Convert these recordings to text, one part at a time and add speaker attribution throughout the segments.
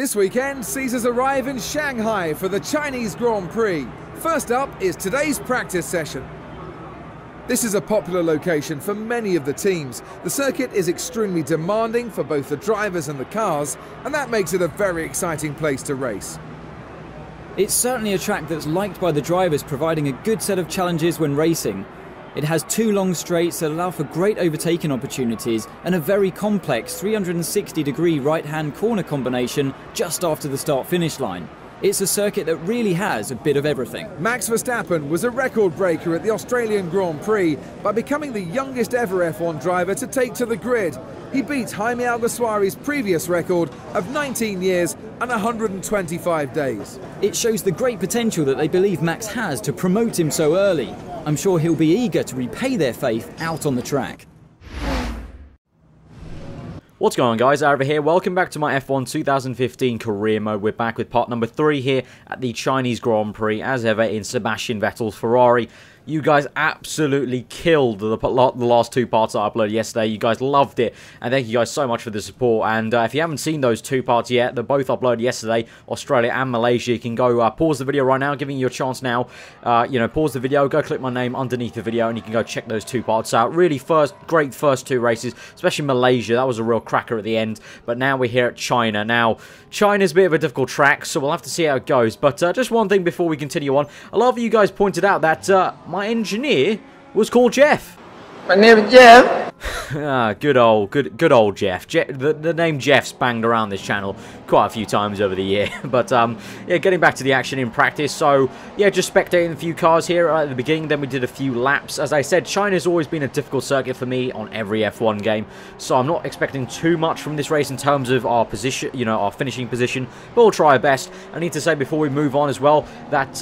Speaker 1: This weekend sees us arrive in Shanghai for the Chinese Grand Prix. First up is today's practice session. This is a popular location for many of the teams. The circuit is extremely demanding for both the drivers and the cars, and that makes it a very exciting place to race.
Speaker 2: It's certainly a track that's liked by the drivers, providing a good set of challenges when racing. It has two long straights that allow for great overtaking opportunities and a very complex 360-degree right-hand corner combination just after the start-finish line. It's a circuit that really has a bit of everything.
Speaker 1: Max Verstappen was a record breaker at the Australian Grand Prix by becoming the youngest ever F1 driver to take to the grid. He beat Jaime Alguersuari's previous record of 19 years and 125 days.
Speaker 2: It shows the great potential that they believe Max has to promote him so early. I'm sure he'll be eager to repay their faith out on the track.
Speaker 3: What's going on, guys? Over here. Welcome back to my F1 2015 career mode. We're back with part number 3 here at the Chinese Grand Prix, as ever, in Sebastian Vettel's Ferrari. You guys absolutely killed the last two parts that I uploaded yesterday. You guys loved it, and thank you guys so much for the support. And if you haven't seen those two parts yet, they're both uploaded yesterday, Australia and Malaysia. You can go pause the video right now, giving you a chance now. Pause the video, go click my name underneath the video, and you can go check those two parts out. Really great first two races, especially Malaysia. That was a real cracker at the end. But now we're here at China. Now, China's a bit of a difficult track, so we'll have to see how it goes. But just one thing before we continue on. A lot of you guys pointed out that my engineer was called Jeff.
Speaker 4: My name is Jeff.
Speaker 3: Good old Jeff. The name Jeff's banged around this channel quite a few times over the year. But yeah, getting back to the action in practice. So yeah, just spectating a few cars here at the beginning. Then we did a few laps. As I said, China's always been a difficult circuit for me on every F1 game. So I'm not expecting too much from this race in terms of our position, our finishing position. But we'll try our best. I need to say before we move on as well that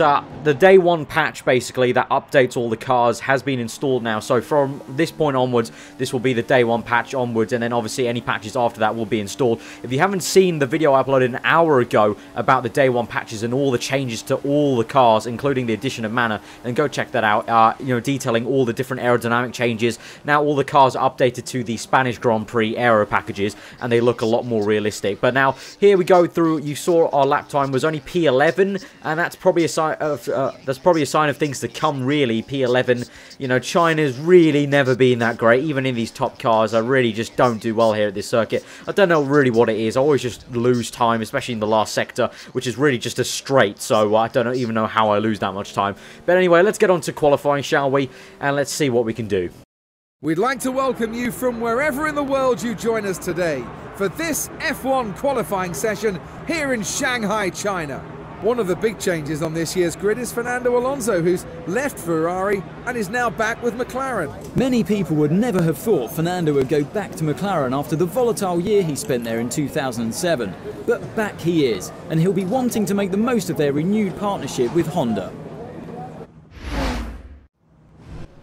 Speaker 3: the day one patch, basically that updates all the cars, has been installed now. So from this point onwards, this will be the day one patch onwards, and then obviously any patches after that will be installed. If you haven't seen the video I uploaded an hour ago about the day one patches and all the changes to all the cars, including the addition of mana, then go check that out. Detailing all the different aerodynamic changes. Now all the cars are updated to the Spanish Grand Prix aero packages, and they look a lot more realistic. But now here we go through. You saw our lap time was only P11, and that's probably a sign of things to come. Really, P11. China's really never been that great, even in these top cars. I really just don't do well here at this circuit. I don't know really what it is. I always just lose time, especially in the last sector, which is really just a straight, so I don't even know how I lose that much time. But anyway, let's get on to qualifying, shall we? And let's see what we can do.
Speaker 1: We'd like to welcome you from wherever in the world you join us today for this F1 qualifying session here in Shanghai, China. One of the big changes on this year's grid is Fernando Alonso, who's left Ferrari and is now back with McLaren.
Speaker 2: Many people would never have thought Fernando would go back to McLaren after the volatile year he spent there in 2007. But back he is, and he'll be wanting to make the most of their renewed partnership with Honda.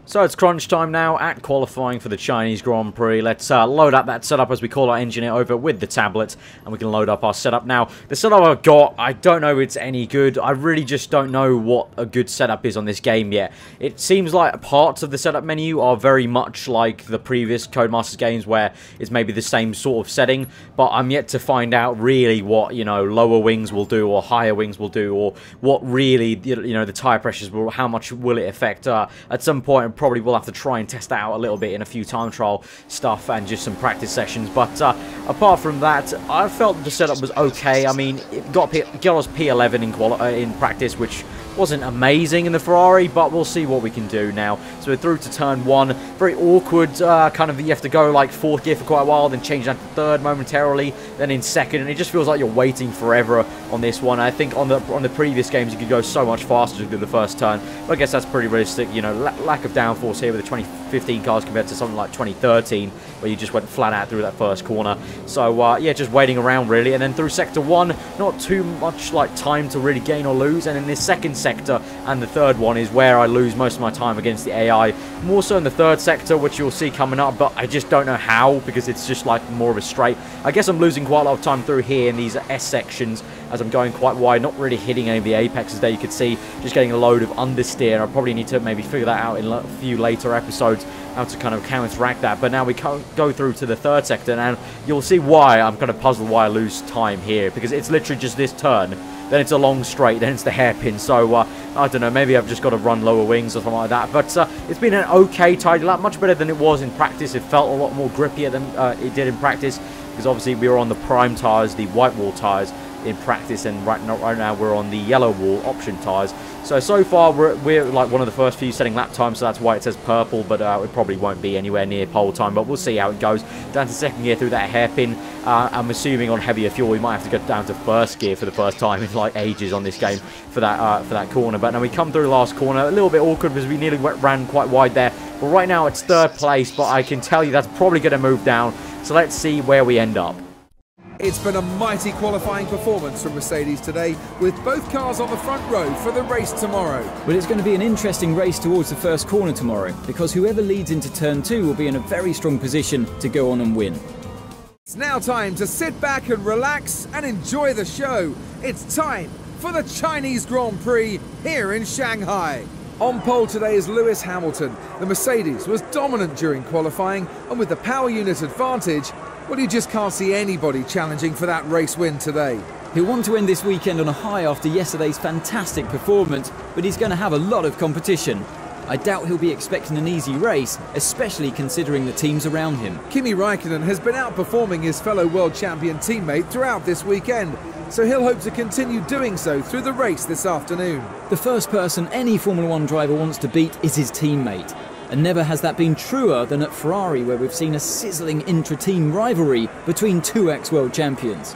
Speaker 3: So it's crunch time now at qualifying for the Chinese Grand Prix. Let's load up that setup, as we call our engineer over with the tablet, and we can load up our setup now. The setup I've got, I don't know if it's any good. I really just don't know what a good setup is on this game yet. It seems like parts of the setup menu are very much like the previous Codemasters games, where it's maybe the same sort of setting, but I'm yet to find out really what, lower wings will do or higher wings will do, or what really, the tire pressures will, how much will it affect. At some point, probably will have to try and test that out a little bit in a few time trial stuff and just some practice sessions. But apart from that, I felt the setup was okay. I mean, it got us P11 in practice, which wasn't amazing in the Ferrari, but we'll see what we can do now. So we're through to turn 1. Very awkward, kind of, you have to go like 4th gear for quite a while, then change that to 3rd momentarily, then in 2nd, and it just feels like you're waiting forever on this one. I think on the previous games you could go so much faster through the first turn, but I guess that's pretty realistic. Lack of downforce here with the 2015 cars compared to something like 2013, where you just went flat out through that first corner. So yeah, just waiting around really, and then through sector 1, not too much like time to really gain or lose, and in this second sector and the third one is where I lose most of my time against the AI. More so in the third sector, which you'll see coming up, but I just don't know how, because it's just like more of a straight. I guess I'm losing quite a lot of time through here in these S sections as I'm going quite wide, not really hitting any of the apexes there. You could see just getting a load of understeer. I probably need to maybe figure that out in a few later episodes to kind of counteract that. But now we go through to the third sector, and you'll see why I'm kind of puzzled why I lose time here, because it's literally just this turn, then it's a long straight, then it's the hairpin. So I don't know, maybe I've just got to run lower wings or something like that. But it's been an okay tidy lap, much better than it was in practice. It felt a lot more grippier than it did in practice, because obviously we were on the prime tyres, the white wall tyres in practice, and right now we're on the yellow wall option tyres. So far we're like one of the first few setting lap times, so that's why it says purple, but it probably won't be anywhere near pole time, but we'll see how it goes. Down to second gear through that hairpin. I'm assuming on heavier fuel we might have to go down to first gear for the first time in like ages on this game for that corner. But now we come through last corner, a little bit awkward because we nearly ran quite wide there, but right now it's third place, but I can tell you that's probably going to move down, so let's see where we end up.
Speaker 1: It's been a mighty qualifying performance from Mercedes today, with both cars on the front row for the race tomorrow.
Speaker 2: Well, it's going to be an interesting race towards the first corner tomorrow, because whoever leads into turn 2 will be in a very strong position to go on and win.
Speaker 1: It's now time to sit back and relax and enjoy the show. It's time for the Chinese Grand Prix here in Shanghai. On pole today is Lewis Hamilton. The Mercedes was dominant during qualifying, and with the power unit advantage, well, you just can't see anybody challenging for that race win today.
Speaker 2: He'll want to end this weekend on a high after yesterday's fantastic performance, but he's going to have a lot of competition. I doubt he'll be expecting an easy race, especially considering the teams around him.
Speaker 1: Kimi Raikkonen has been outperforming his fellow world champion teammate throughout this weekend, so he'll hope to continue doing so through the race this afternoon.
Speaker 2: The first person any Formula 1 driver wants to beat is his teammate. And never has that been truer than at Ferrari, where we've seen a sizzling intra-team rivalry between two ex-world champions.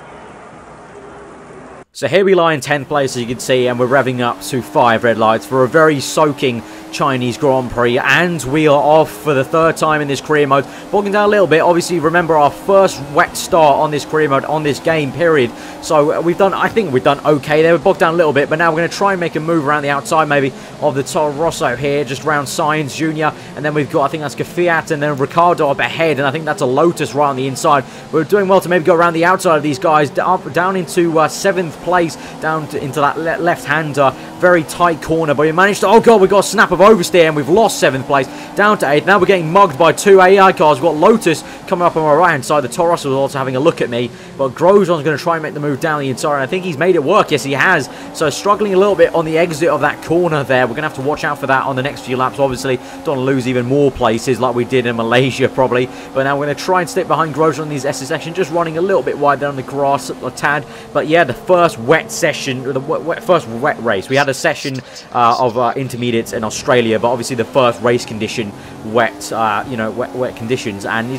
Speaker 3: So here we lie in 10th place, as you can see, and we're revving up to 5 red lights for a very soaking Chinese Grand Prix, and we are off for the third time in this career mode. Bogging down a little bit, obviously remember our first wet start on this career mode, on this game period, so I think we've done okay there. We're bogged down a little bit, but now we're going to try and make a move around the outside maybe of the Toro Rosso here, just around Sainz Jr., and then we've got, I think that's Fiat, and then Ricciardo up ahead, and I think that's a Lotus right on the inside. We're doing well to maybe go around the outside of these guys, down into 7th place, down into that left-hander, very tight corner, but we managed to, oh god, we got a snap of oversteer, and we've lost 7th place, down to 8th. Now we're getting mugged by 2 AI cars. We've got Lotus coming up on my right-hand side. The Toro Rosso is also having a look at me, but Grosjean's going to try and make the move down the inside, and I think he's made it work. Yes, he has. So struggling a little bit on the exit of that corner there. We're going to have to watch out for that on the next few laps. Obviously, don't want to lose even more places like we did in Malaysia probably, but now we're going to try and stick behind Grosjean on these SS section, just running a little bit wide there on the grass a tad. But yeah, the first wet session, the first wet race. We had a session of intermediates in Australia, but obviously the first race condition wet, wet conditions, and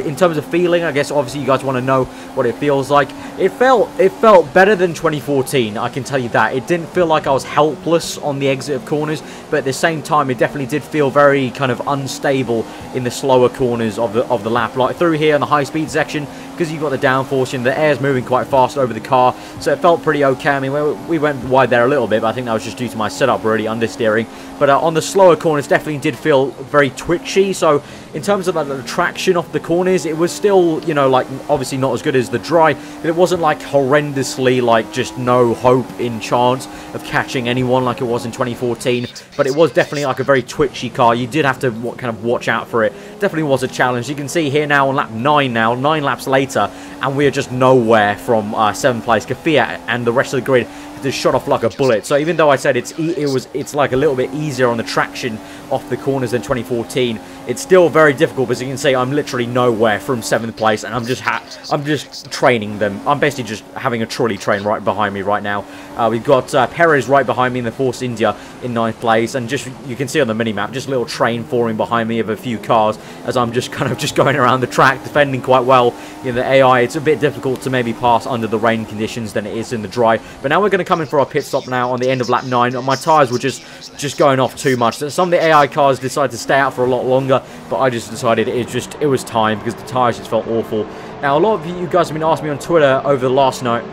Speaker 3: in terms of feeling, I guess obviously you guys want to know what it feels like. It felt better than 2014, I can tell you that. It didn't feel like I was helpless on the exit of corners, but at the same time it definitely did feel very kind of unstable in the slower corners of the lap. Like through here in the high speed section, because you've got the downforce and the air's moving quite fast over the car, so it felt pretty okay. I mean, we went wide there a little bit, but I think that was just due to my setup really understeering. But on the slower corners, definitely did feel very twitchy. So in terms of the traction off the corners, it was still, like obviously not as good as the dry, but it wasn't like horrendously like just no hope in chance of catching anyone like it was in 2014. But it was definitely like a very twitchy car. You did have to kind of watch out for it. Definitely was a challenge. You can see here now on lap 9 now, 9 laps later, and we are just nowhere from 7th place. Fiat and the rest of the grid just shot off like a bullet. So even though I said it's like a little bit easier on the traction off the corners than 2014, it's still very difficult, because you can see I'm literally nowhere from 7th place, and I'm just training them. I'm basically just having a trolley train right behind me right now. We've got Perez right behind me in the Force India in 9th place, and just you can see on the mini-map, just a little train forming behind me of a few cars as I'm just kind of going around the track, defending quite well. The AI, it's a bit difficult to maybe pass under the rain conditions than it is in the dry. But now we're going to come in for our pit stop now on the end of lap 9. My tyres were just going off too much. Some of the AI cars decided to stay out for a lot longer, but I just decided it was time, because the tyres just felt awful. Now a lot of you guys have been asking me on Twitter over the last night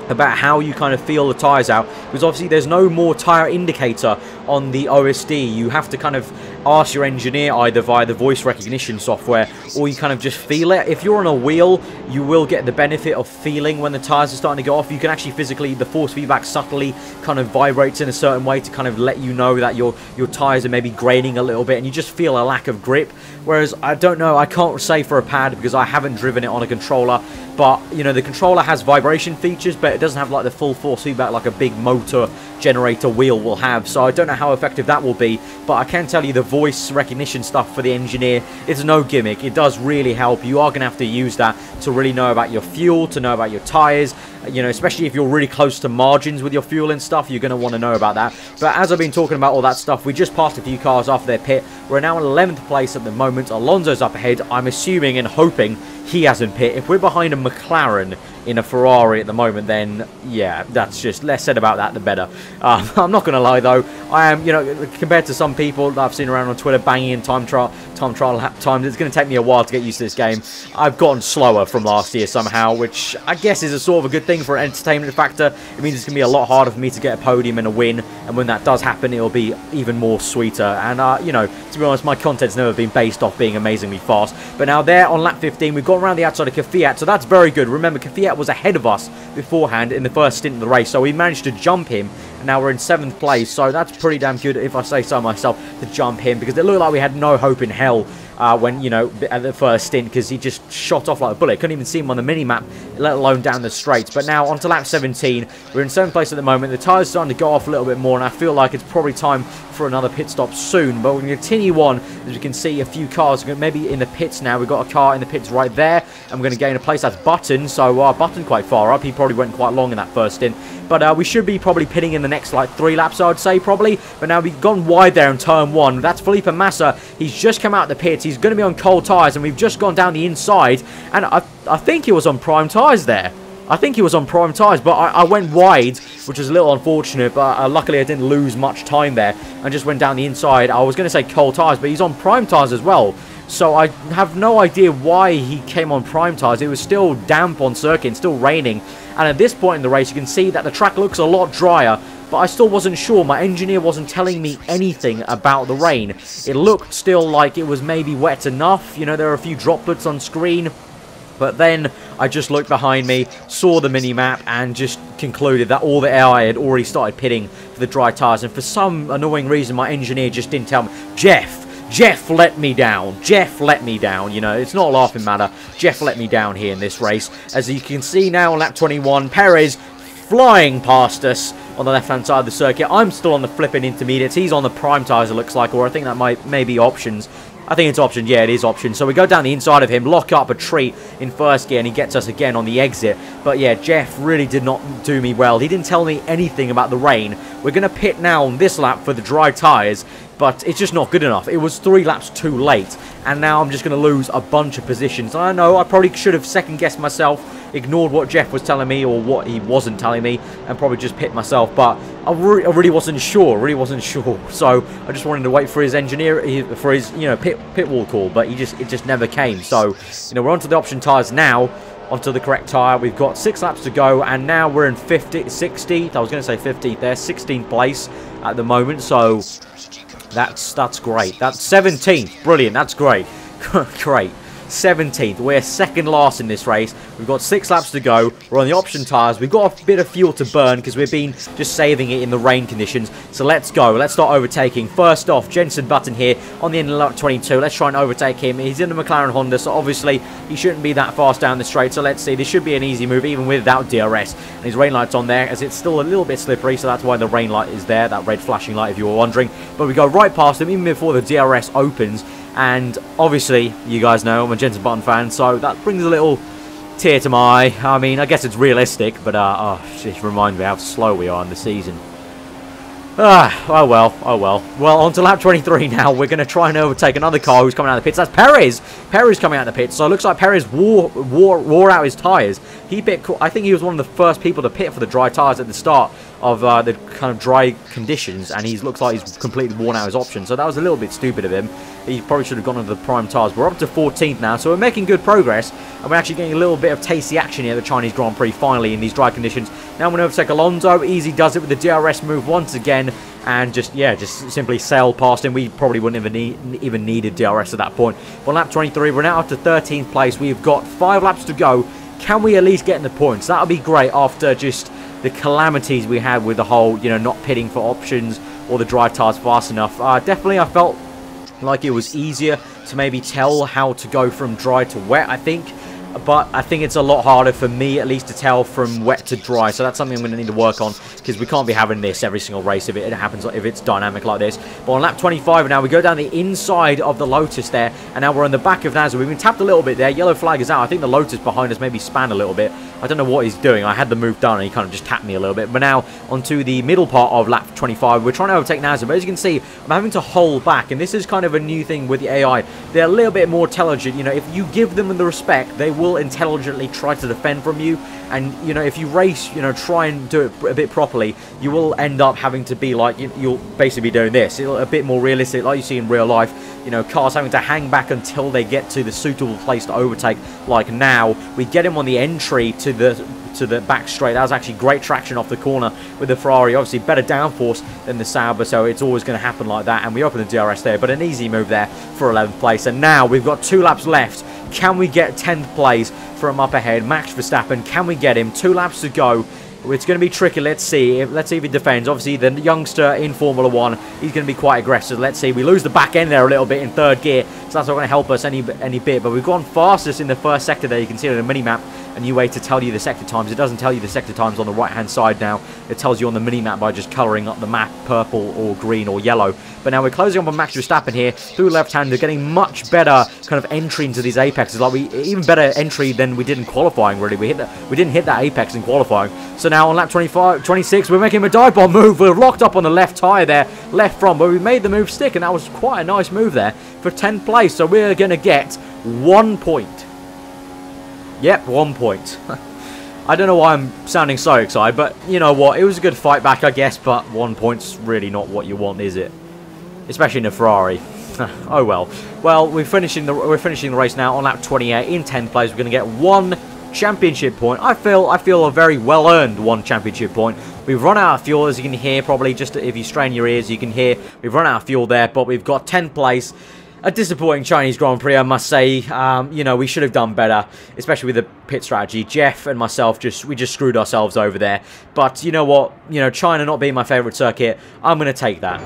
Speaker 3: about how you kind of feel the tyres out, because obviously there's no more tyre indicator on the OSD. You have to kind of ask your engineer either via the voice recognition software or you kind of just feel it. If you're on a wheel, you will get the benefit of feeling when the tyres are starting to go off. You can actually physically, the force feedback subtly kind of vibrates in a certain way to kind of let you know that your tyres are maybe graining a little bit and you just feel a lack of grip. Whereas, I don't know, I can't say for a pad because I haven't driven it on a controller, but, you know, the controller has vibration features, but it doesn't have like the full force feedback like a big motor generator wheel will have, so I don't know how effective that will be, but I can tell you the voice recognition stuff for the engineer is no gimmick. It does really help. You are going to have to use that to really know about your fuel, to know about your tyres, you know, especially if you're really close to margins with your fuel and stuff, you're going to want to know about that. But as I've been talking about all that stuff, we just passed a few cars off their pit. We're now in 11th place at the moment. Alonso's up ahead. I'm assuming and hoping he hasn't pit. If we're behind a McLaren in a Ferrari at the moment, then yeah, that's just, less said about that the better. I'm not going to lie though, I am, you know, compared to some people that I've seen around on Twitter banging in time trial lap times, it's going to take me a while to get used to this game. I've gotten slower from last year somehow, which I guess is a sort of a good thing for an entertainment factor. It means it's going to be a lot harder for me to get a podium and a win, and when that does happen, it'll be even more sweeter. And you know, to be honest, my content's never been based off being amazingly fast. But now there on lap 15, we've gone around the outside of Kvyat, so that's very good. Remember, Kvyat was ahead of us beforehand in the first stint of the race, so we managed to jump him, and now we're in 7th place, so that's pretty damn good if I say so myself, to jump him, because it looked like we had no hope in hell when, you know, at the first stint, because he just shot off like a bullet. Couldn't even see him on the mini-map, let alone down the straights. But now on to lap 17, we're in 7th place at the moment. The tyres are starting to go off a little bit more, and I feel like it's probably time for another pit stop soon. But we're going to continue on, as you can see, a few cars maybe in the pits now. We've got a car in the pits right there, and we're going to gain a place. That's Button, so Button quite far up. He probably went quite long in that first stint. But we should be probably pitting in the next, like, 3 laps, I would say, probably. But now we've gone wide there in turn 1. That's Felipe Massa. He's just come out of the pits. He's going to be on cold tyres, and we've just gone down the inside. And I think he was on prime tyres there. I think he was on prime tyres, but I went wide, which is a little unfortunate, but luckily I didn't lose much time there. I just went down the inside. I was going to say cold tyres, but he's on prime tyres as well. So I have no idea why he came on prime tyres. It was still damp on circuit and still raining. And at this point in the race, you can see that the track looks a lot drier. But I still wasn't sure. My engineer wasn't telling me anything about the rain. It looked still like it was maybe wet enough. You know, there are a few droplets on screen. But then I just looked behind me, saw the mini-map, and just concluded that all the AI had already started pitting for the dry tyres. And for some annoying reason, my engineer just didn't tell me. Jeff let me down. Jeff let me down. You know, it's not a laughing matter. Jeff let me down here in this race. As you can see now on lap 21, Perez flying past us on the left-hand side of the circuit. I'm still on the flipping intermediates. He's on the prime tyres, it looks like, or I think that may be options. I think it's option. Yeah, it is option. So we go down the inside of him, lock up a treat in first gear, and he gets us again on the exit. But yeah, Jeff really did not do me well. He didn't tell me anything about the rain. We're going to pit now on this lap for the dry tyres, but it's just not good enough. It was 3 laps too late, and now I'm just going to lose a bunch of positions. I know I probably should have second-guessed myself, ignored what Jeff was telling me or what he wasn't telling me, and probably just pit myself, but I really wasn't sure, so I just wanted to wait for his engineer, for his, you know, pit wall call, but it just never came. So, you know, we're onto the option tyres now, onto the correct tyre. We've got 6 laps to go, and now we're in 60th, I was going to say 50th there, 16th place at the moment, so that's great. That's 17th, brilliant, that's great. Great. 17th. We're second last in this race. We've got 6 laps to go. We're on the option tyres. We've got a bit of fuel to burn because we've been just saving it in the rain conditions. So let's go. Let's start overtaking. First off, Jenson Button here on the end of lap 22. Let's try and overtake him. He's in the McLaren Honda, so obviously he shouldn't be that fast down the straight. So let's see. This should be an easy move even without DRS. And his rain light's on there as it's still a little bit slippery, so that's why the rain light is there, that red flashing light if you were wondering. But we go right past him even before the DRS opens. And obviously, you guys know I'm a Jenson Button fan, so that brings a little tear to my eye. I mean, I guess it's realistic, but it reminds me how slow we are in the season. Oh well. Well, on to lap 23 now. We're going to try and overtake another car who's coming out of the pits. That's Perez. Perez coming out of the pits. So it looks like Perez wore out his tyres. I think he was one of the first people to pit for the dry tyres at the start of the kind of dry conditions, and he looks like he's completely worn out his option. So that was a little bit stupid of him. He probably should have gone into the prime tyres. We're up to 14th now, so we're making good progress, and we're actually getting a little bit of tasty action here at the Chinese Grand Prix finally in these dry conditions. Now we're going to overtake Alonso. Easy does it with the DRS move once again. in and just simply sailed past him. We probably wouldn't even needed DRS at that point. But on lap 23, we're now up to 13th place. We've got 5 laps to go. Can we at least get in the points? That would be great after just the calamities we had with the whole, not pitting for options or the dry tires fast enough. Definitely, I felt like it was easier to maybe tell how to go from dry to wet, I think. But I think it's a lot harder for me, at least, to tell from wet to dry. So that's something I'm going to need to work on, because we can't be having this every single race if it happens, if it's dynamic like this. But on lap 25 now, we go down the inside of the Lotus there, and now we're on the back of Nasr. We've been tapped a little bit there. Yellow flag is out. I think the Lotus behind us maybe spanned a little bit. I don't know what he's doing. I had the move done, and he kind of just tapped me a little bit. But now, onto the middle part of lap 25, we're trying to overtake Nasr. But as you can see, I'm having to hold back, and this is kind of a new thing with the AI. They're a little bit more intelligent. If you give them the respect, they will intelligently try to defend from you. And if you race, try and do it a bit properly, you will end up having to be like, you'll basically be doing this. It'll a bit more realistic, like you see in real life. Cars having to hang back until they get to the suitable place to overtake. Like now, we get him on the entry to the back straight. That was actually great traction off the corner with the Ferrari. Obviously better downforce than the Sauber, so it's always going to happen like that. And we open the DRS there, but an easy move there for 11th place. And now we've got 2 laps left. Can we get 10th place from up ahead? Max Verstappen, can we get him? 2 laps to go. It's going to be tricky. Let's see if he defends. Obviously, the youngster in Formula 1, he's going to be quite aggressive. Let's see. We lose the back end there a little bit in 3rd gear, so that's not going to help us any bit. But we've gone fastest in the 1st sector there. You can see it on the mini-map. A new way to tell you the sector times. It doesn't tell you the sector times on the right-hand side now. It tells you on the mini-map by just colouring up the map purple or green or yellow. But now we're closing up on Max Verstappen here through left-hander, getting much better kind of entry into these apexes. Like even better entry than we did in qualifying, really. We didn't hit that apex in qualifying. So now on lap 26, we're making a dive bomb move. We're locked up on the left tyre there, left front, but we made the move stick, and that was quite a nice move there for 10th place. So we're going to get 1 point. Yep, 1 point. I don't know why I'm sounding so excited, but you know what? It was a good fight back, I guess, but 1 point's really not what you want, is it? Especially in a Ferrari. Oh well. Well, we're finishing the race now on lap 28 in 10th place. We're going to get 1 championship point. I feel a very well-earned 1 championship point. We've run out of fuel, as you can hear, probably just if you strain your ears, you can hear we've run out of fuel there, but we've got 10th place. A disappointing Chinese Grand Prix, I must say. We should have done better, especially with the pit strategy. Jeff and myself, we just screwed ourselves over there. But you know what? China not being my favourite circuit, I'm going to take that.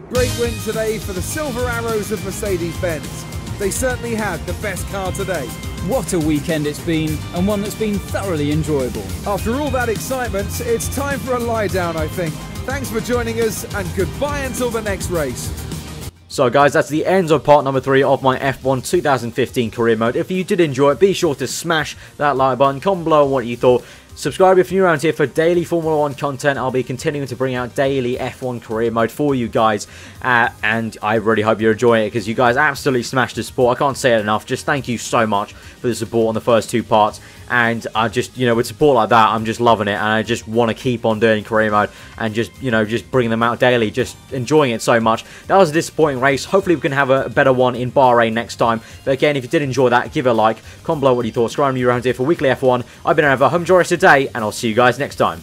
Speaker 1: Great win today for the Silver Arrows of Mercedes-Benz. They certainly had the best car today.
Speaker 2: What a weekend it's been, and one that's been thoroughly enjoyable.
Speaker 1: After all that excitement, it's time for a lie down, I think. Thanks for joining us, and goodbye until the next race.
Speaker 3: So guys, that's the end of part number 3 of my F1 2015 career mode. If you did enjoy it, be sure to smash that like button, comment below on what you thought. Subscribe if you're new around here for daily Formula 1 content. I'll be continuing to bring out daily F1 career mode for you guys. And I really hope you're enjoying it, because you guys absolutely smashed the support. I can't say it enough. Just thank you so much for the support on the first 2 parts. And I just, with support like that, I'm just loving it. And I just want to keep on doing career mode and just, just bringing them out daily. Just enjoying it so much. That was a disappointing race. Hopefully we can have a better one in Bahrain next time. But again, if you did enjoy that, give it a like. Comment below what you thought. Subscribe to me around here for weekly F1. I've been around for home Joris today, and I'll see you guys next time.